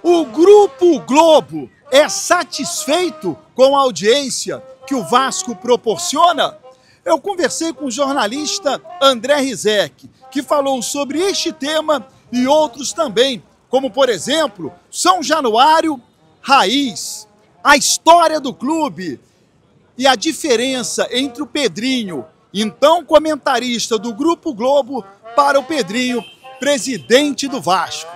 O Grupo Globo é satisfeito com a audiência que o Vasco proporciona? Eu conversei com o jornalista André Rizek, que falou sobre este tema e outros também, como, por exemplo, São Januário raiz, a história do clube e a diferença entre o Pedrinho, então comentarista do Grupo Globo, para o Pedrinho, presidente do Vasco.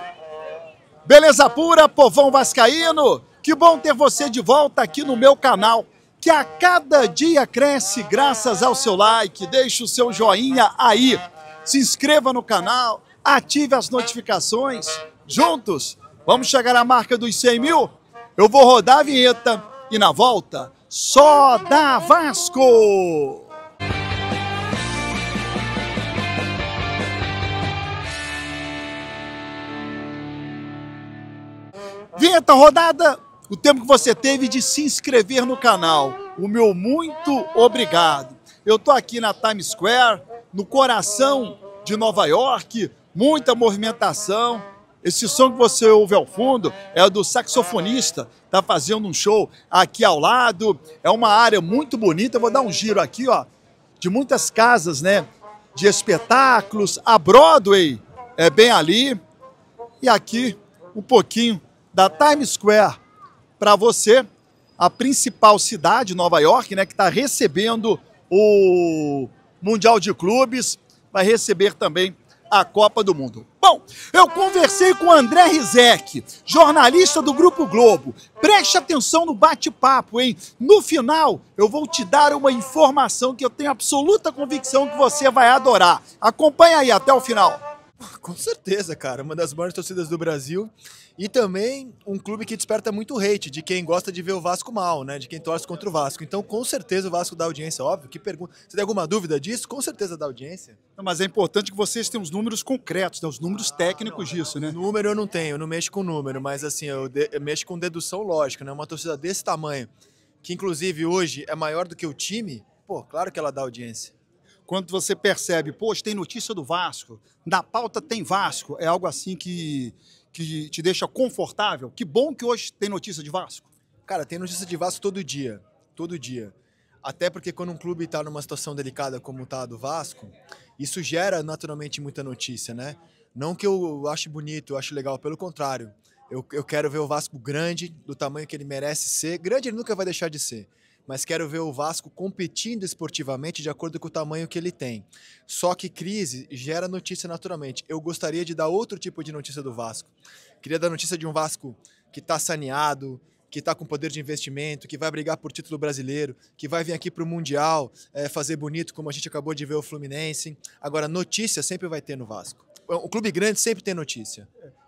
Beleza pura, povão vascaíno? Que bom ter você de volta aqui no meu canal, que a cada dia cresce graças ao seu like. Deixe o seu joinha aí, se inscreva no canal, ative as notificações. Juntos, vamos chegar à marca dos 100 mil? Eu vou rodar a vinheta e na volta, só dá Vasco! Vinheta rodada, o tempo que você teve de se inscrever no canal. O meu muito obrigado. Eu tô aqui na Times Square, no coração de Nova York, muita movimentação. Esse som que você ouve ao fundo é do saxofonista, tá fazendo um show aqui ao lado. É uma área muito bonita, eu vou dar um giro aqui, ó, de muitas casas, né, de espetáculos. A Broadway é bem ali. E aqui um pouquinho da Times Square para você, a principal cidade, Nova York, né, que está recebendo o Mundial de Clubes, vai receber também a Copa do Mundo. Bom, eu conversei com o André Rizek, jornalista do Grupo Globo. Preste atenção no bate-papo, hein? No final, eu vou te dar uma informação que eu tenho absoluta convicção que você vai adorar. Acompanha aí até o final. Com certeza, cara. Uma das maiores torcidas do Brasil. E também um clube que desperta muito hate de quem gosta de ver o Vasco mal, né? De quem torce contra o Vasco. Então, com certeza, o Vasco dá audiência, óbvio. Que pergunta. Você tem alguma dúvida disso? Com certeza dá audiência. Mas é importante que vocês tenham os números concretos, né? Os números técnicos disso, né? Número eu não tenho, eu não mexo com número, mas assim, eu mexo com dedução lógica, né? Uma torcida desse tamanho, que inclusive hoje é maior do que o time, pô, claro que ela dá audiência. Quando você percebe, poxa, tem notícia do Vasco, na pauta tem Vasco, é algo assim que te deixa confortável? Que bom que hoje tem notícia de Vasco. Cara, tem notícia de Vasco todo dia, todo dia. Até porque quando um clube está numa situação delicada como está a do Vasco, isso gera naturalmente muita notícia, né? Não que eu ache bonito, eu acho legal, pelo contrário. Eu quero ver o Vasco grande, do tamanho que ele merece ser. Grande ele nunca vai deixar de ser. Mas quero ver o Vasco competindo esportivamente de acordo com o tamanho que ele tem. Só que crise gera notícia naturalmente. Eu gostaria de dar outro tipo de notícia do Vasco. Queria dar notícia de um Vasco que está saneado, que está com poder de investimento, que vai brigar por título brasileiro, que vai vir aqui para o Mundial fazer bonito, como a gente acabou de ver o Fluminense. Agora, notícia sempre vai ter no Vasco. O clube grande sempre tem notícia.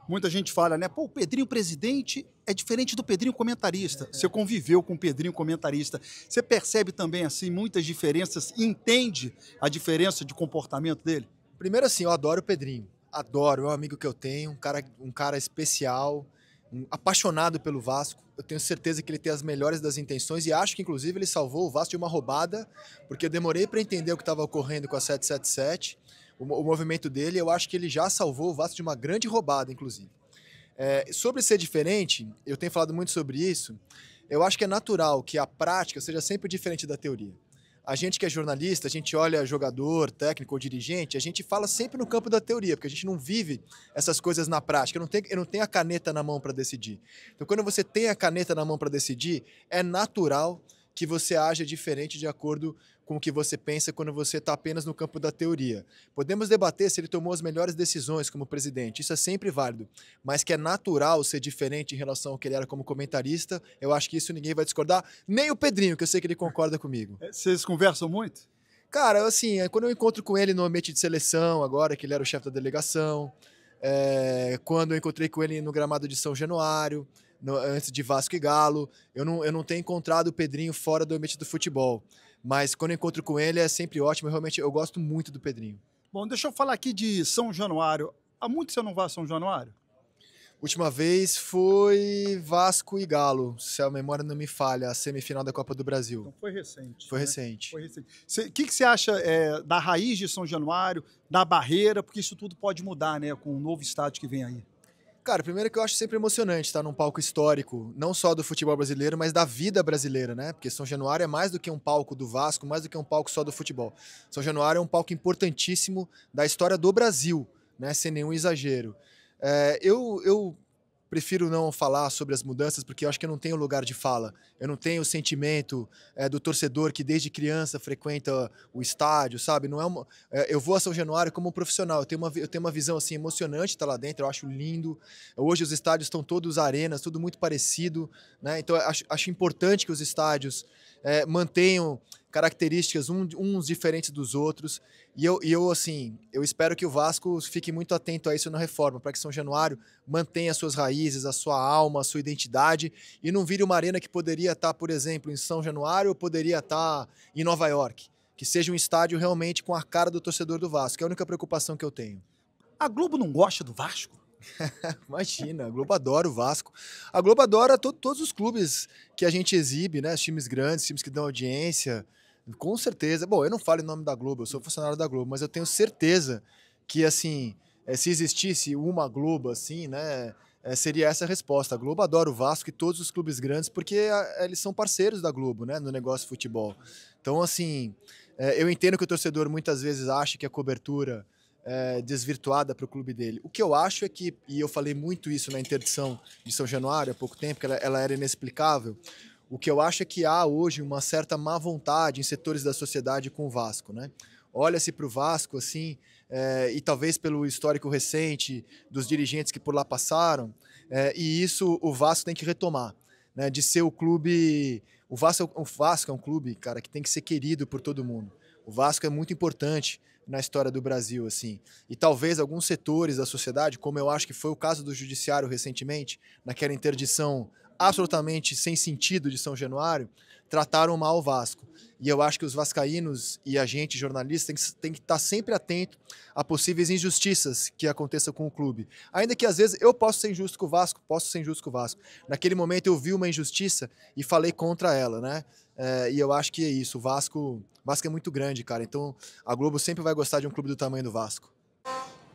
Muita gente fala, né? Pô, o Pedrinho presidente é diferente do Pedrinho comentarista. Você conviveu com o Pedrinho comentarista. Você percebe também, assim, muitas diferenças, entende a diferença de comportamento dele? Primeiro assim, eu adoro o Pedrinho. Adoro, é um amigo que eu tenho, um cara especial, apaixonado pelo Vasco. Eu tenho certeza que ele tem as melhores das intenções e acho que, inclusive, ele salvou o Vasco de uma roubada, porque eu demorei para entender o que estava ocorrendo com a 777, o movimento dele. Eu acho que ele já salvou o Vasco de uma grande roubada, inclusive. Sobre ser diferente, eu tenho falado muito sobre isso, eu acho que é natural que a prática seja sempre diferente da teoria. A gente que é jornalista, a gente olha jogador, técnico ou dirigente, a gente fala sempre no campo da teoria, porque a gente não vive essas coisas na prática, eu não tenho a caneta na mão para decidir. Então, quando você tem a caneta na mão para decidir, é natural que você haja diferente de acordo com o que você pensa quando você está apenas no campo da teoria. Podemos debater se ele tomou as melhores decisões como presidente, isso é sempre válido, mas que é natural ser diferente em relação ao que ele era como comentarista, eu acho que isso ninguém vai discordar, nem o Pedrinho, que eu sei que ele concorda comigo. Vocês conversam muito? Cara, assim, quando eu encontro com ele no ambiente de seleção, agora que ele era o chefe da delegação, quando eu encontrei com ele no gramado de São Januário, antes de Vasco e Galo, eu não tenho encontrado o Pedrinho fora do ambiente do futebol. Mas quando eu encontro com ele é sempre ótimo, realmente eu gosto muito do Pedrinho. Bom, deixa eu falar aqui de São Januário. Há muito você não vai a São Januário? Última vez foi Vasco e Galo, se a memória não me falha, a semifinal da Copa do Brasil. Então foi recente. Foi né? recente. Foi recente. O que você acha da raiz de São Januário, da barreira, porque isso tudo pode mudar, né, com o novo estádio que vem aí? Cara, primeiro que eu acho sempre emocionante estar num palco histórico, não só do futebol brasileiro, mas da vida brasileira, né? Porque São Januário é mais do que um palco do Vasco, mais do que um palco só do futebol. São Januário é um palco importantíssimo da história do Brasil, né? Sem nenhum exagero. Eu prefiro não falar sobre as mudanças, porque eu acho que eu não tenho lugar de fala. Eu não tenho o sentimento do torcedor que desde criança frequenta o estádio, sabe? Não é eu vou a São Januário como um profissional. Eu tenho uma visão assim, emocionante de estar lá dentro, eu acho lindo. Hoje os estádios estão todos arenas, tudo muito parecido, né? Então eu acho importante que os estádios mantenham características uns diferentes dos outros. E eu espero que o Vasco fique muito atento a isso na reforma, para que São Januário mantenha suas raízes, a sua alma, a sua identidade, e não vire uma arena que poderia estar, por exemplo, em São Januário ou poderia estar em Nova York. Que seja um estádio realmente com a cara do torcedor do Vasco, que é a única preocupação que eu tenho. A Globo não gosta do Vasco? Imagina, a Globo adora o Vasco. A Globo adora todos os clubes que a gente exibe, né? Os times grandes, times que dão audiência. Com certeza. Bom, eu não falo em nome da Globo, eu sou funcionário da Globo, mas eu tenho certeza que, assim, se existisse uma Globo, assim, né, seria essa a resposta. A Globo adora o Vasco e todos os clubes grandes porque eles são parceiros da Globo, né, no negócio de futebol. Então, assim, eu entendo que o torcedor muitas vezes acha que a cobertura é desvirtuada para o clube dele. O que eu acho é que, e eu falei muito isso na interdição de São Januário há pouco tempo, que ela era inexplicável. O que eu acho é que há hoje uma certa má vontade em setores da sociedade com o Vasco, né? Olha-se para o Vasco, assim, e talvez pelo histórico recente dos dirigentes que por lá passaram, e isso o Vasco tem que retomar, né? De ser o clube... O Vasco é um clube, cara, que tem que ser querido por todo mundo. O Vasco é muito importante na história do Brasil, assim. E talvez alguns setores da sociedade, como eu acho que foi o caso do Judiciário recentemente, naquela interdição absolutamente sem sentido de São Januário, trataram mal o Vasco. E eu acho que os vascaínos e a gente, jornalista, tem que estar sempre atento a possíveis injustiças que aconteçam com o clube. Ainda que às vezes eu posso ser injusto com o Vasco, Naquele momento eu vi uma injustiça e falei contra ela, né? E eu acho que é isso, o Vasco é muito grande, cara. Então a Globo sempre vai gostar de um clube do tamanho do Vasco.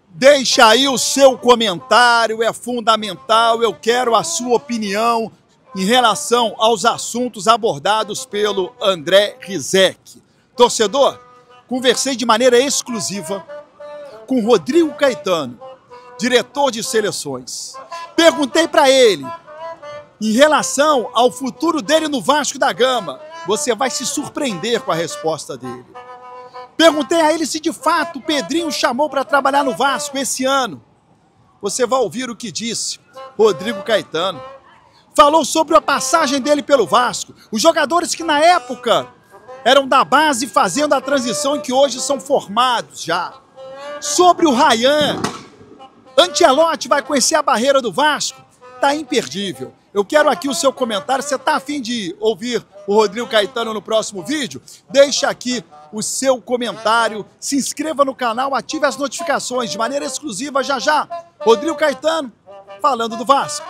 Deixa aí o seu comentário, é fundamental, eu quero a sua opinião em relação aos assuntos abordados pelo André Rizek. Torcedor, conversei de maneira exclusiva com Rodrigo Caetano, diretor de seleções. Perguntei para ele em relação ao futuro dele no Vasco da Gama. Você vai se surpreender com a resposta dele. Perguntei a ele se de fato o Pedrinho chamou para trabalhar no Vasco esse ano. Você vai ouvir o que disse Rodrigo Caetano. Falou sobre a passagem dele pelo Vasco, os jogadores que na época eram da base fazendo a transição e que hoje são formados já. Sobre o Ryan, Ancelotti vai conhecer a barreira do Vasco, tá imperdível. Eu quero aqui o seu comentário, você tá a fim de ouvir o Rodrigo Caetano no próximo vídeo? Deixa aqui o seu comentário, se inscreva no canal, ative as notificações de maneira exclusiva já já. Rodrigo Caetano falando do Vasco.